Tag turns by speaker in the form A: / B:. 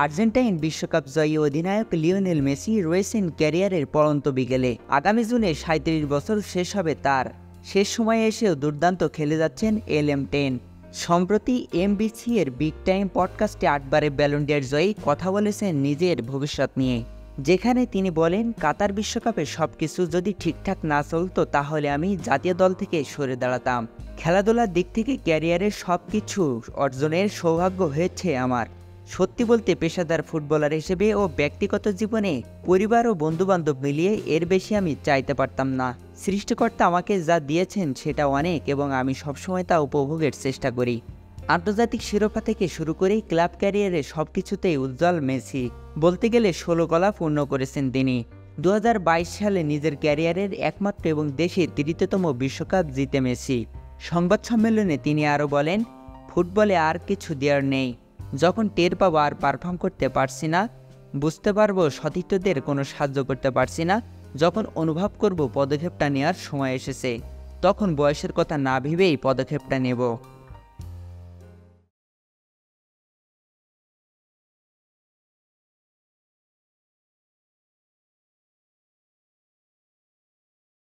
A: Argentine বিশ্বকাপ জয়ী অধিনায়ক Lionel Messi রয়েছেন ক্যারিয়ারের পড়ন্ত বিকেলে। আগামী জুনে ৩৭ বছর শেষ হবে তার। শেষ সময়ে এসেও দুর্দান্ত খেলে যাচ্ছেন LM10। সম্প্রতি MBC এর বিগ টাইম পডকাস্টে ৮বারের ব্যালন ডি অর জয়ী কথা বলেছেন নিজের ভবিষ্যৎ নিয়ে, যেখানে তিনি বলেন, কাতার বিশ্বকাপে সবকিছু যদি ঠিকঠাক না চলতো তাহলে আমি জাতীয় দল থেকে সরে দাঁড়াতাম। খেলাধুলার দিক থেকে ক্যারিয়ারের সবকিছু অর্জনের সৌভাগ্য হয়েছে আমার। সত্যি বলতে পেশাদার ফুটবলার হিসেবে ও ব্যক্তিগত জীবনে পরিবার ও বন্ধুবান্ধব মিলিয়ে এর বেশি আমি চাইতে পারতাম না। সৃষ্টিকর্তা আমাকে যা দিয়েছেন সেটা অনেক এবং আমি সবসময় তা উপভোগের চেষ্টা করি। আন্তর্জাতিক শিরোপা থেকে শুরু করে ক্লাব ক্যারিয়ারে সবকিছুতেই উজ্জ্বল মেসি। বলতে গেলে ১৬ গলা পূর্ণ করেছেন তিনি। ২০২২ সালে নিজের ক্যারিয়ারের একমাত্র এবং দেশের তৃতীয়তম বিশ্বকাপ জিতে মেসি। সংবাদ সম্মেলনে তিনি আরও বলেন, ফুটবলে আর কিছু দেওয়ার নেই। যখন টের পাবো আর পারফর্ম করতে পারছি না, বুঝতে পারবো সতীর্থদের কোনো সাহায্য করতে পারছি না, যখন অনুভব করব পদক্ষেপটা নেওয়ার সময় এসেছে, তখন বয়সের কথা না ভেবেই পদক্ষেপটা নেব।